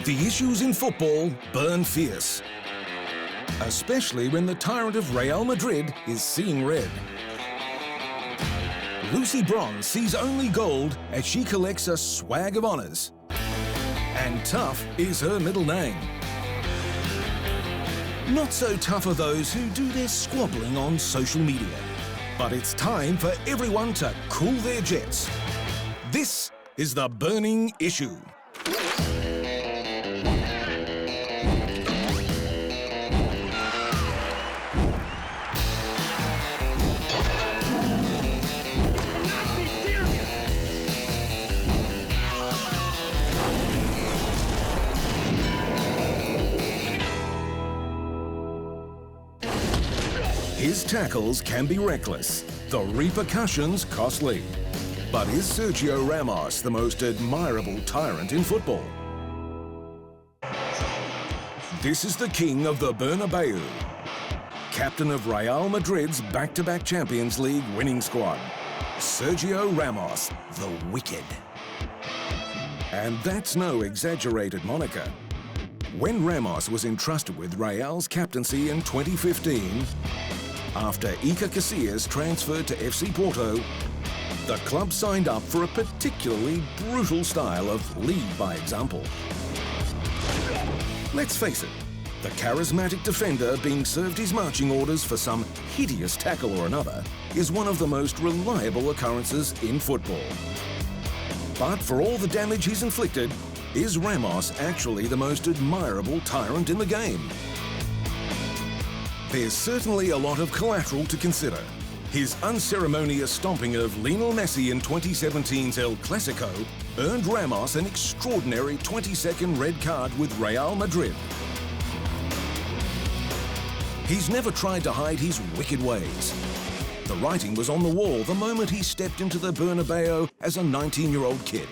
The issues in football burn fierce, especially when the tyrant of Real Madrid is seeing red. Lucy Bronze sees only gold as she collects a swag of honours. And tough is her middle name. Not so tough are those who do their squabbling on social media. But it's time for everyone to cool their jets. This is the burning issue. His tackles can be reckless, the repercussions costly. But is Sergio Ramos the most admirable tyrant in football? This is the king of the Bernabeu, captain of Real Madrid's back-to-back Champions League winning squad, Sergio Ramos, the Wicked. And that's no exaggerated moniker. When Ramos was entrusted with Real's captaincy in 2015, after Iker Casillas transferred to FC Porto, the club signed up for a particularly brutal style of lead by example. Let's face it, the charismatic defender being served his marching orders for some hideous tackle or another is one of the most reliable occurrences in football. But for all the damage he's inflicted, is Ramos actually the most admirable tyrant in the game? There's certainly a lot of collateral to consider. His unceremonious stomping of Lionel Messi in 2017's El Clasico earned Ramos an extraordinary 20-second red card with Real Madrid. He's never tried to hide his wicked ways. The writing was on the wall the moment he stepped into the Bernabeu as a 19-year-old kid.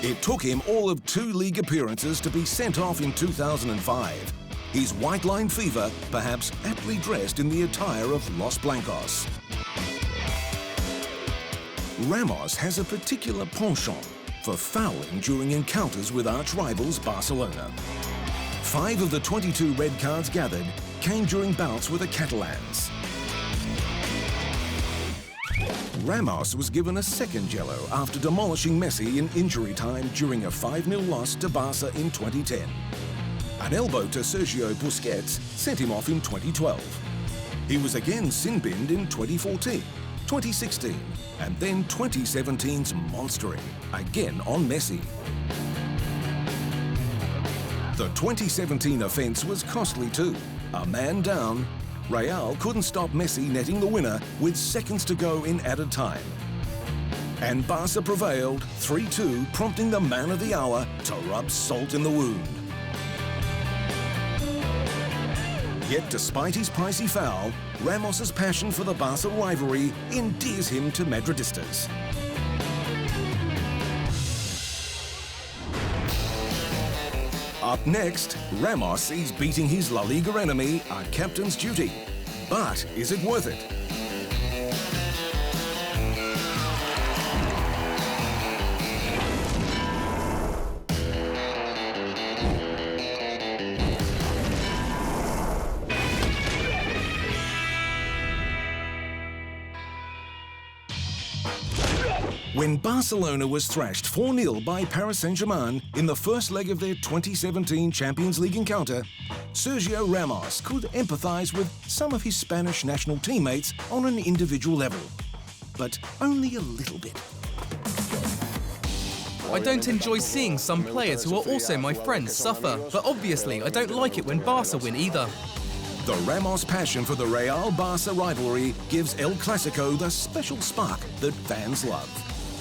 It took him all of 2 league appearances to be sent off in 2005. His white line fever perhaps aptly dressed in the attire of Los Blancos. Ramos has a particular penchant for fouling during encounters with arch-rivals Barcelona. 5 of the 22 red cards gathered came during bouts with the Catalans. Ramos was given a second yellow after demolishing Messi in injury time during a 5-0 loss to Barca in 2010. An elbow to Sergio Busquets sent him off in 2012. He was again sin-binned in 2014, 2016, and then 2017's monstering, again on Messi. The 2017 offence was costly too. A man down, Real couldn't stop Messi netting the winner with seconds to go in added time. And Barca prevailed 3-2, prompting the man of the hour to rub salt in the wound. Yet despite his pricey foul, Ramos's passion for the Barca rivalry endears him to Madridistas. Up next, Ramos is beating his La Liga enemy, a captain's duty. But is it worth it? When Barcelona was thrashed 4-0 by Paris Saint-Germain in the first leg of their 2017 Champions League encounter, Sergio Ramos could empathise with some of his Spanish national teammates on an individual level, but only a little bit. I don't enjoy seeing some players who are also my friends suffer, but obviously I don't like it when Barca win either. The Ramos passion for the Real-Barca rivalry gives El Clasico the special spark that fans love.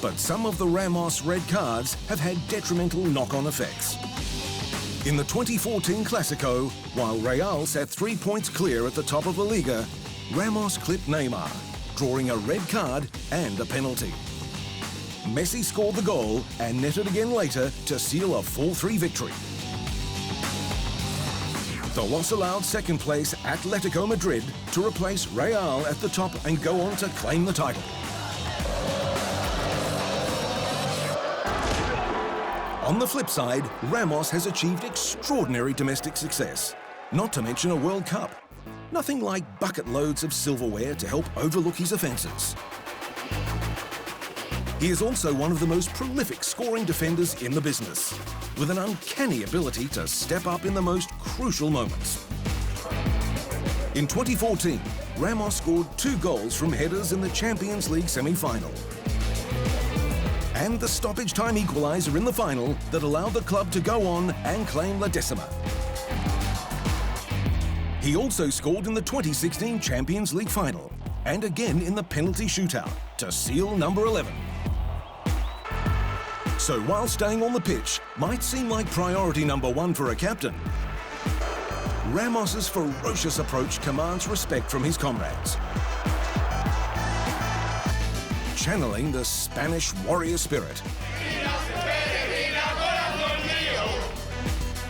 But some of the Ramos red cards have had detrimental knock-on effects. In the 2014 Clasico, while Real sat 3 points clear at the top of La Liga, Ramos clipped Neymar, drawing a red card and a penalty. Messi scored the goal and netted again later to seal a 4-3 victory. The loss allowed second place Atletico Madrid to replace Real at the top and go on to claim the title. On the flip side, Ramos has achieved extraordinary domestic success, not to mention a World Cup. Nothing like bucket loads of silverware to help overlook his offences. He is also one of the most prolific scoring defenders in the business, with an uncanny ability to step up in the most crucial moments. In 2014, Ramos scored 2 goals from headers in the Champions League semi-final. And the stoppage time equaliser in the final that allowed the club to go on and claim La Decima. He also scored in the 2016 Champions League final, and again in the penalty shootout to seal number 11. So while staying on the pitch might seem like priority number 1 for a captain, Ramos's ferocious approach commands respect from his comrades. Channeling the Spanish warrior spirit.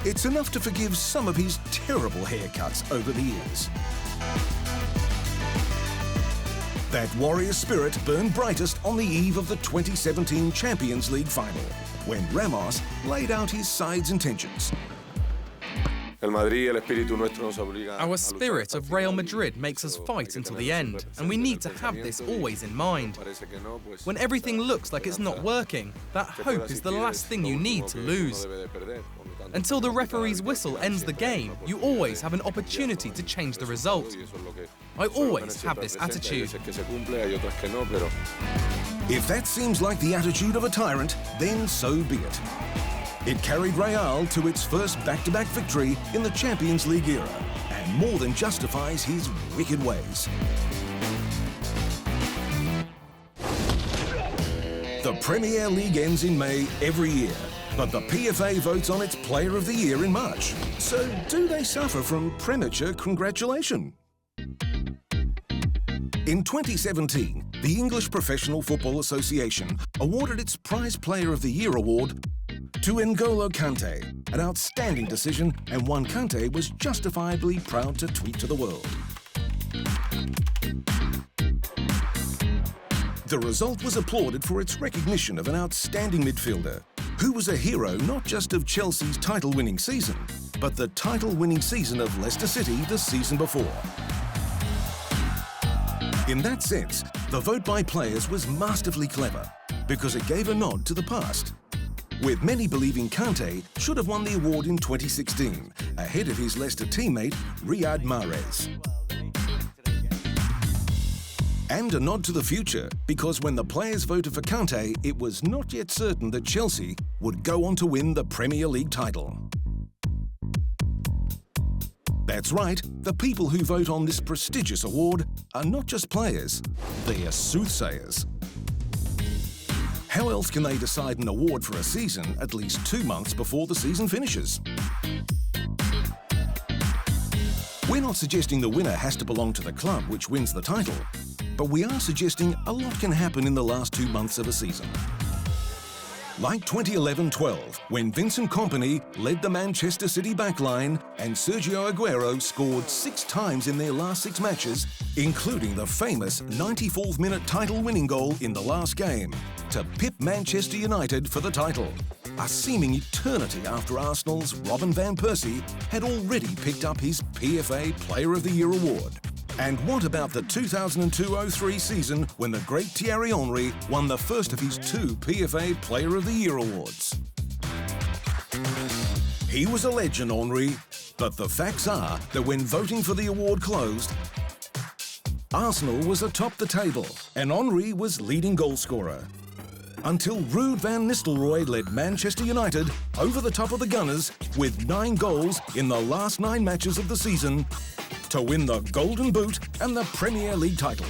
It's enough to forgive some of his terrible haircuts over the years. That warrior spirit burned brightest on the eve of the 2017 Champions League final, when Ramos laid out his side's intentions. Our spirit of Real Madrid makes us fight until the end, and we need to have this always in mind. When everything looks like it's not working, that hope is the last thing you need to lose. Until the referee's whistle ends the game, you always have an opportunity to change the result. I always have this attitude. If that seems like the attitude of a tyrant, then so be it. It carried Real to its first back-to-back victory in the Champions League era, and more than justifies his wicked ways. The Premier League ends in May every year, but the PFA votes on its Player of the Year in March. So do they suffer from premature congratulation? In 2017, the English Professional Football Association awarded its Prize Player of the Year award to N'Golo Kante, an outstanding decision and one Kante was justifiably proud to tweet to the world. The result was applauded for its recognition of an outstanding midfielder, who was a hero not just of Chelsea's title-winning season, but the title-winning season of Leicester City the season before. In that sense, the vote by players was masterfully clever, because it gave a nod to the past, with many believing Kante should have won the award in 2016, ahead of his Leicester teammate Riyad Mahrez. And a nod to the future, because when the players voted for Kante, it was not yet certain that Chelsea would go on to win the Premier League title. That's right, the people who vote on this prestigious award are not just players, they are soothsayers. How else can they decide an award for a season at least 2 months before the season finishes? We're not suggesting the winner has to belong to the club which wins the title, but we are suggesting a lot can happen in the last 2 months of a season. Like 2011-12, when Vincent Kompany led the Manchester City backline and Sergio Aguero scored 6 times in their last 6 matches, including the famous 94th minute title-winning goal in the last game, to pip Manchester United for the title. A seeming eternity after Arsenal's Robin van Persie had already picked up his PFA Player of the Year award. And what about the 2002-03 season when the great Thierry Henry won the first of his 2 PFA Player of the Year awards? He was a legend, Henry, but the facts are that when voting for the award closed, Arsenal was atop the table and Henry was leading goalscorer. Until Ruud van Nistelrooy led Manchester United over the top of the Gunners with 9 goals in the last 9 matches of the season to win the Golden Boot and the Premier League title.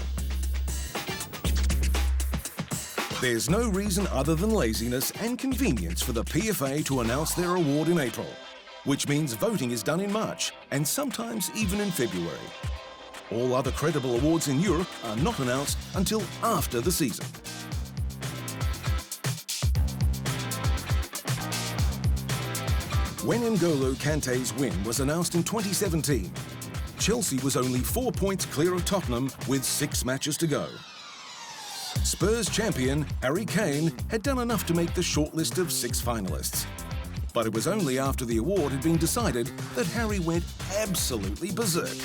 There's no reason other than laziness and convenience for the PFA to announce their award in April, which means voting is done in March and sometimes even in February. All other credible awards in Europe are not announced until after the season. When N'Golo Kante's win was announced in 2017, Chelsea was only 4 points clear of Tottenham with 6 matches to go. Spurs champion Harry Kane had done enough to make the shortlist of 6 finalists, But it was only after the award had been decided that Harry went absolutely berserk.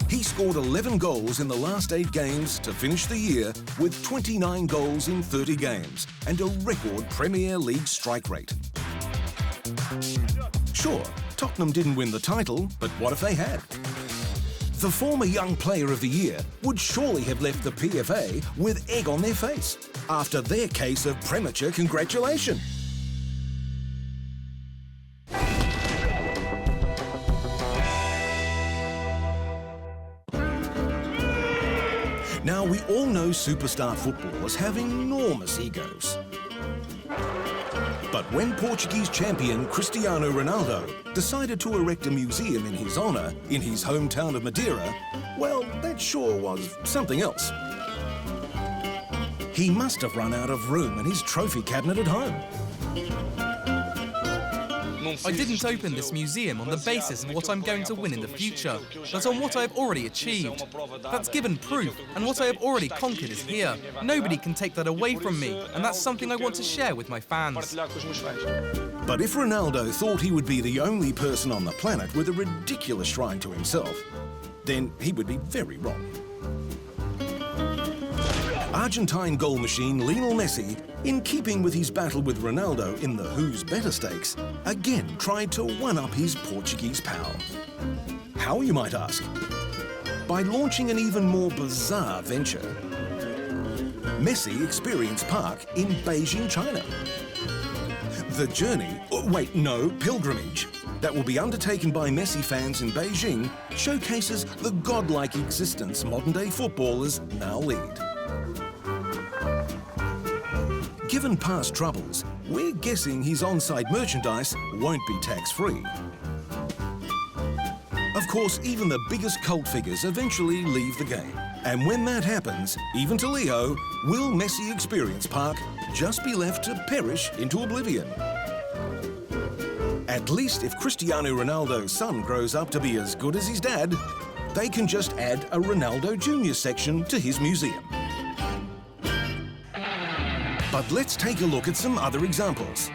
He scored 11 goals in the last 8 games to finish the year with 29 goals in 30 games and a record Premier League strike rate. Sure, Tottenham didn't win the title, but what if they had? The former Young Player of the Year would surely have left the PFA with egg on their face after their case of premature congratulation. Now, we all know superstar footballers have enormous egos. But when Portuguese champion Cristiano Ronaldo decided to erect a museum in his honour in his hometown of Madeira, well, that sure was something else. He must have run out of room in his trophy cabinet at home. I didn't open this museum on the basis of what I'm going to win in the future, but on what I have already achieved. That's given proof, and what I have already conquered is here. Nobody can take that away from me, and that's something I want to share with my fans. But if Ronaldo thought he would be the only person on the planet with a ridiculous shrine to himself, then he would be very wrong. Argentine goal machine Lionel Messi, in keeping with his battle with Ronaldo in the Who's Better stakes, again tried to one-up his Portuguese pal. How, you might ask? By launching an even more bizarre venture, Messi Experience Park in Beijing, China. The journey, pilgrimage, that will be undertaken by Messi fans in Beijing showcases the godlike existence modern-day footballers now lead. Given past troubles, we're guessing his on-site merchandise won't be tax-free. Of course, even the biggest cult figures eventually leave the game. And when that happens, even to Leo, will Messi Experience Park just be left to perish into oblivion? At least if Cristiano Ronaldo's son grows up to be as good as his dad, they can just add a Ronaldo Jr. section to his museum. But let's take a look at some other examples.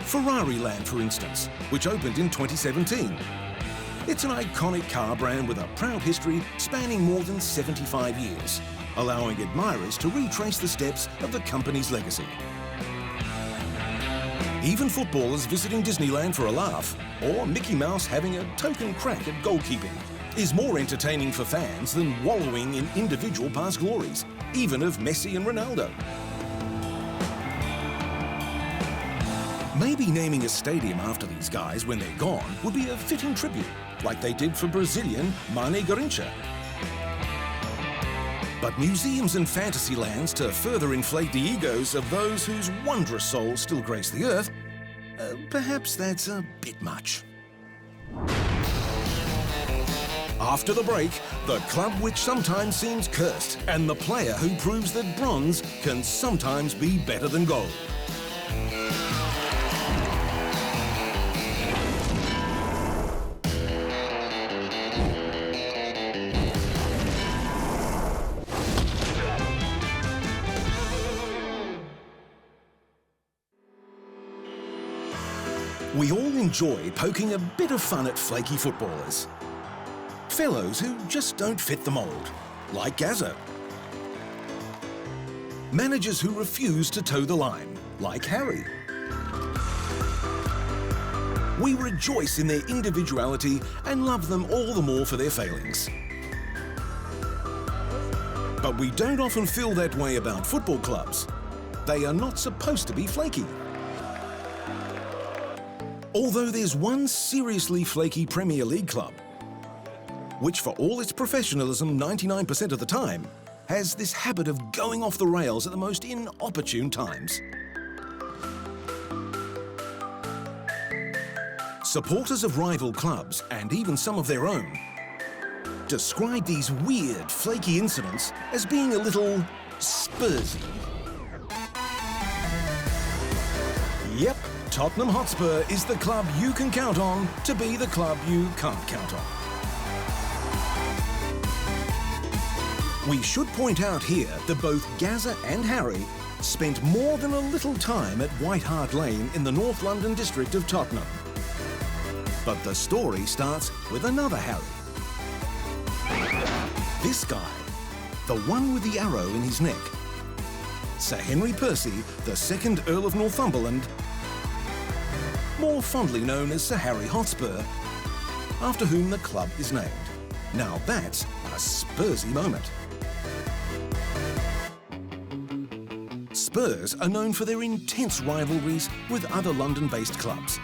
Ferrari Land, for instance, which opened in 2017. It's an iconic car brand with a proud history spanning more than 75 years, allowing admirers to retrace the steps of the company's legacy. Even footballers visiting Disneyland for a laugh, or Mickey Mouse having a token crack at goalkeeping, is more entertaining for fans than wallowing in individual past glories, even of Messi and Ronaldo. Maybe naming a stadium after these guys when they're gone would be a fitting tribute, like they did for Brazilian Mane Garrincha. But museums and fantasy lands to further inflate the egos of those whose wondrous souls still grace the earth, perhaps that's a bit much. After the break, the club which sometimes seems cursed, and the player who proves that bronze can sometimes be better than gold. We all enjoy poking a bit of fun at flaky footballers. Fellows who just don't fit the mould, like Gazza. Managers who refuse to toe the line, like Harry. We rejoice in their individuality and love them all the more for their failings. But we don't often feel that way about football clubs. They are not supposed to be flaky. Although there's one seriously flaky Premier League club, which for all its professionalism 99% of the time, has this habit of going off the rails at the most inopportune times. Supporters of rival clubs, and even some of their own, describe these weird, flaky incidents as being a little Spursy. Yep. Tottenham Hotspur is the club you can count on to be the club you can't count on. We should point out here that both Gazza and Harry spent more than a little time at White Hart Lane in the North London district of Tottenham. But the story starts with another Harry. This guy, the one with the arrow in his neck. Sir Henry Percy, the 2nd Earl of Northumberland, more fondly known as Sir Harry Hotspur, after whom the club is named. Now that's a Spursy moment. Spurs are known for their intense rivalries with other London-based clubs,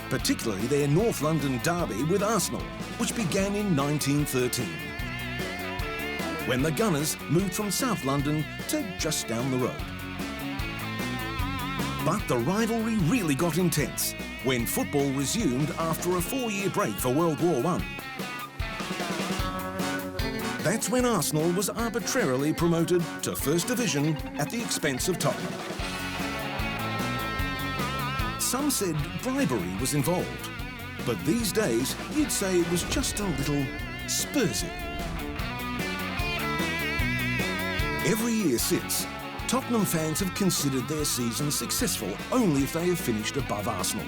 particularly their North London derby with Arsenal, which began in 1913, when the Gunners moved from South London to just down the road. But the rivalry really got intense when football resumed after a 4-year break for World War I. That's when Arsenal was arbitrarily promoted to First Division at the expense of Tottenham. Some said bribery was involved, but these days you'd say it was just a little Spursy. Every year since, Tottenham fans have considered their season successful only if they have finished above Arsenal.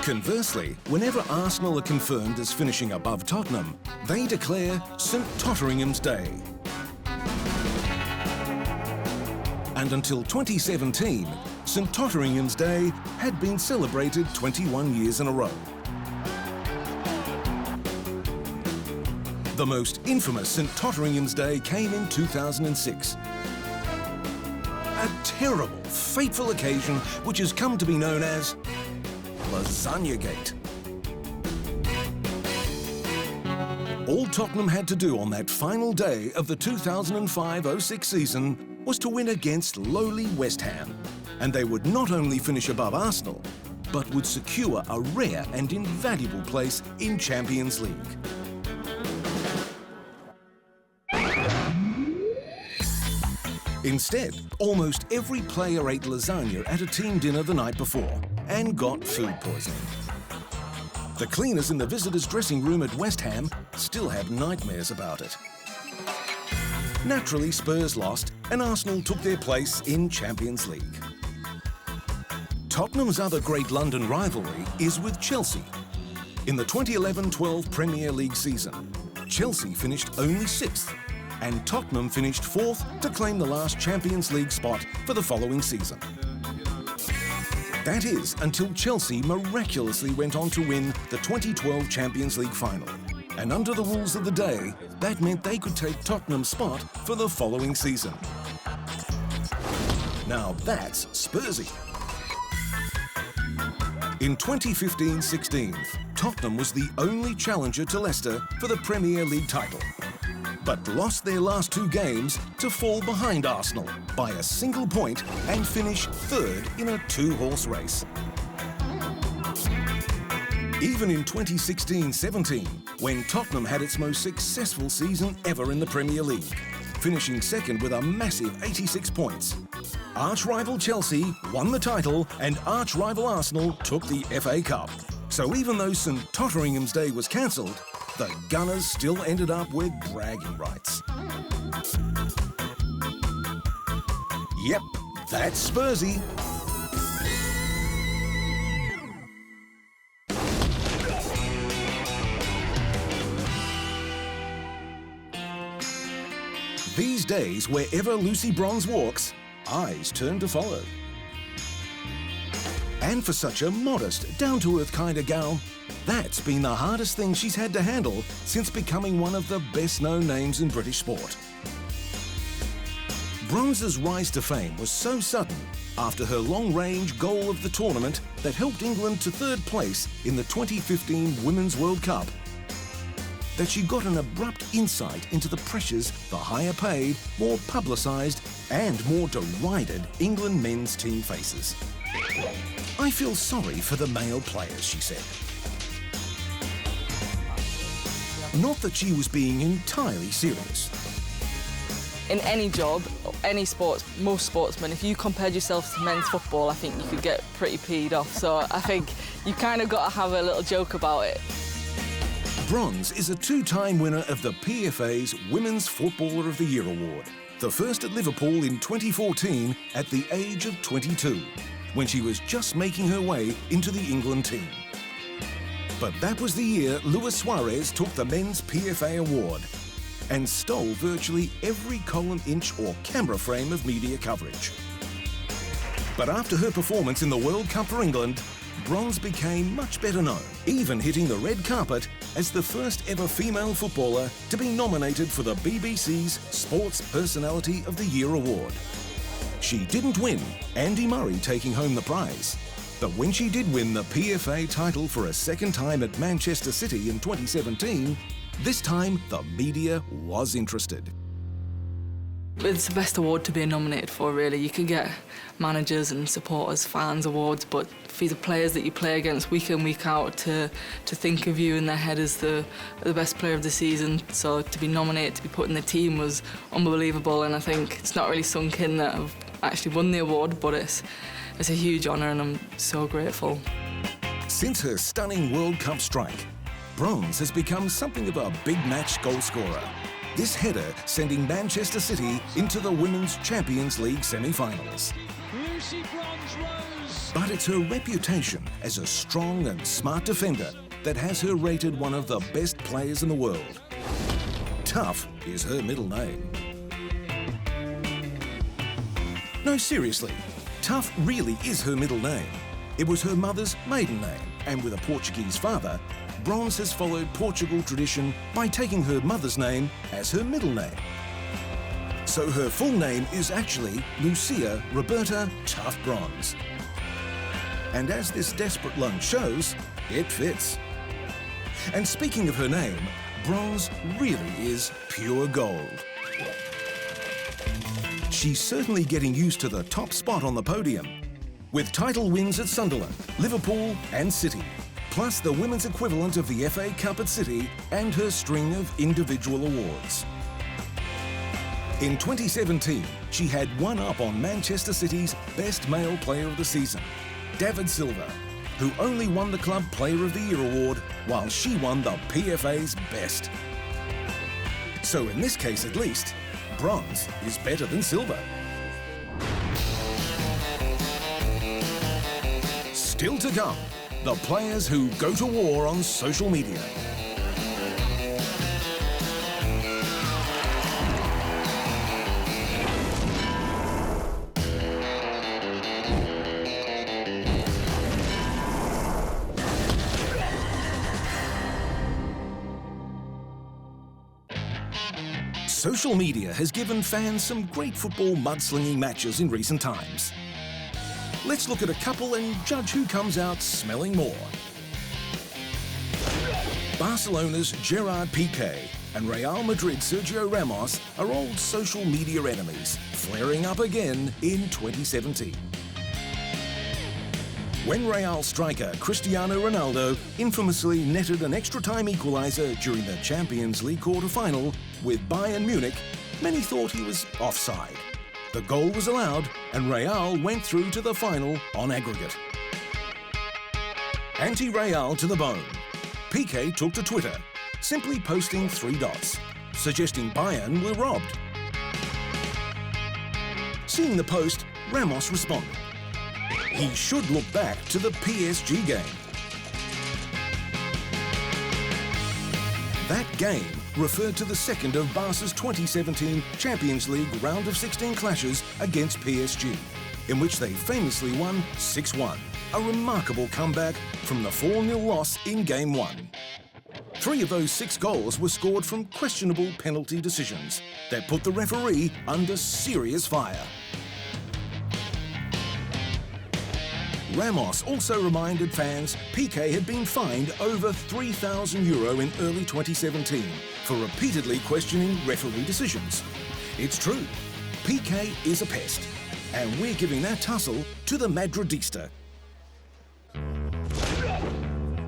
Conversely, whenever Arsenal are confirmed as finishing above Tottenham, they declare St Totteringham's Day. And until 2017, St Totteringham's Day had been celebrated 21 years in a row. The most infamous St Totteringham's Day came in 2006. A terrible, fateful occasion which has come to be known as Lasagnagate. All Tottenham had to do on that final day of the 2005-06 season was to win against lowly West Ham, and they would not only finish above Arsenal, but would secure a rare and invaluable place in Champions League. Instead, almost every player ate lasagna at a team dinner the night before and got food poisoning. The cleaners in the visitors' dressing room at West Ham still have nightmares about it. Naturally, Spurs lost and Arsenal took their place in Champions League. Tottenham's other great London rivalry is with Chelsea. In the 2011-12 Premier League season, Chelsea finished only 6th, and Tottenham finished 4th to claim the last Champions League spot for the following season. That is, until Chelsea miraculously went on to win the 2012 Champions League final. And under the rules of the day, that meant they could take Tottenham's spot for the following season. Now that's Spursy. In 2015-16, Tottenham was the only challenger to Leicester for the Premier League title, but lost their last 2 games to fall behind Arsenal by a single point and finish 3rd in a 2-horse race. Even in 2016-17, when Tottenham had its most successful season ever in the Premier League, finishing 2nd with a massive 86 points, arch-rival Chelsea won the title and arch-rival Arsenal took the FA Cup. So even though St Totteringham's Day was cancelled, the Gunners still ended up with bragging rights. Yep, that's Spursy. These days, wherever Lucy Bronze walks, eyes turn to follow. And for such a modest, down-to-earth kind of gal, that's been the hardest thing she's had to handle since becoming one of the best-known names in British sport. Bronze's rise to fame was so sudden after her long-range goal of the tournament that helped England to 3rd place in the 2015 Women's World Cup, that she got an abrupt insight into the pressures the higher paid, more publicised and more derided England men's team faces. I feel sorry for the male players, she said. Not that she was being entirely serious. In any job, any sport, most sportsmen, if you compared yourself to men's football, I think you could get pretty peed off. So I think you kind of got to have a little joke about it. Bronze is a 2-time winner of the PFA's Women's Footballer of the Year award the first at Liverpool in 2014 at the age of 22, when she was just making her way into the England team. But that was the year Luis Suarez took the men's PFA Award and stole virtually every column inch or camera frame of media coverage. But after her performance in the World Cup for England, Bronze became much better known, even hitting the red carpet as the first ever female footballer to be nominated for the BBC's Sports Personality of the Year award. She didn't win, Andy Murray taking home the prize. But when she did win the PFA title for a second time at Manchester City in 2017, this time the media was interested. It's the best award to be nominated for, really. You can get managers and supporters, fans awards, but for the players that you play against week in, week out, to think of you in their head as the best player of the season, so to be nominated, to be put in the team was unbelievable, and I think it's not really sunk in that I've actually won the award, but it's a huge honour and I'm so grateful. Since her stunning World Cup strike, Bronze has become something of a big match goal scorer. This header sending Manchester City into the Women's Champions League semi-finals. But it's her reputation as a strong and smart defender that has her rated one of the best players in the world. Tough is her middle name. No, seriously, Tough really is her middle name. It was her mother's maiden name, and with a Portuguese father, Bronze has followed Portugal tradition by taking her mother's name as her middle name. So her full name is actually Lucia Roberta Tough Bronze. And as this desperate lunge shows, it fits. And speaking of her name, Bronze really is pure gold. She's certainly getting used to the top spot on the podium, with title wins at Sunderland, Liverpool and City, plus the women's equivalent of the FA Cup at City and her string of individual awards. In 2017, she had one up on Manchester City's best male player of the season, David Silva, who only won the Club Player of the Year award while she won the PFA's best. So in this case at least, Bronze is better than silver. Still to come, the players who go to war on social media. Social media has given fans some great football mudslinging matches in recent times. Let's look at a couple and judge who comes out smelling more. Barcelona's Gerard Piqué and Real Madrid's Sergio Ramos are old social media enemies, flaring up again in 2017. When Real striker Cristiano Ronaldo infamously netted an extra-time equaliser during the Champions League quarter-final with Bayern Munich, many thought he was offside. The goal was allowed and Real went through to the final on aggregate. Anti-Real to the bone, Piqué took to Twitter, simply posting 3 dots, suggesting Bayern were robbed. Seeing the post, Ramos responded. He should look back to the PSG game. That game referred to the second of Barca's 2017 Champions League round of 16 clashes against PSG, in which they famously won 6-1, a remarkable comeback from the 4-0 loss in Game 1. 3 of those 6 goals were scored from questionable penalty decisions that put the referee under serious fire. Ramos also reminded fans Piqué had been fined over €3,000 in early 2017 for repeatedly questioning referee decisions. It's true, Piqué is a pest, and we're giving that tussle to the Madridista.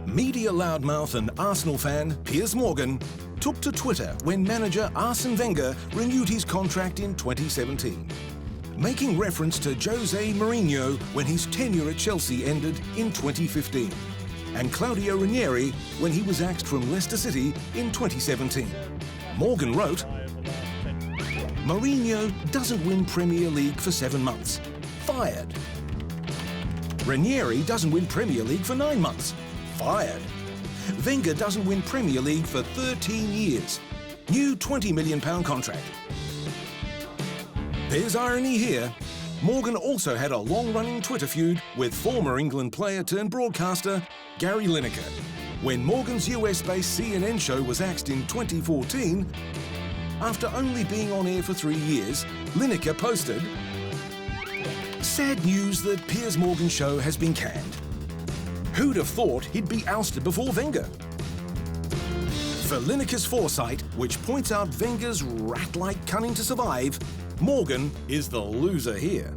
Media loudmouth and Arsenal fan Piers Morgan took to Twitter when manager Arsene Wenger renewed his contract in 2017. Making reference to Jose Mourinho when his tenure at Chelsea ended in 2015, and Claudio Ranieri when he was axed from Leicester City in 2017. Morgan wrote, Mourinho doesn't win Premier League for 7 months. Fired. Ranieri doesn't win Premier League for 9 months. Fired. Wenger doesn't win Premier League for 13 years. New £20 million contract. There's irony here. Morgan also had a long-running Twitter feud with former England player turned broadcaster Gary Lineker. When Morgan's US-based CNN show was axed in 2014, after only being on air for 3 years, Lineker posted, "Sad news that Piers Morgan's show has been canned. Who'd have thought he'd be ousted before Wenger?" For Lineker's foresight, which points out Wenger's rat-like cunning to survive, Morgan is the loser here.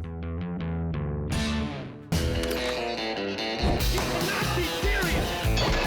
You cannot be serious!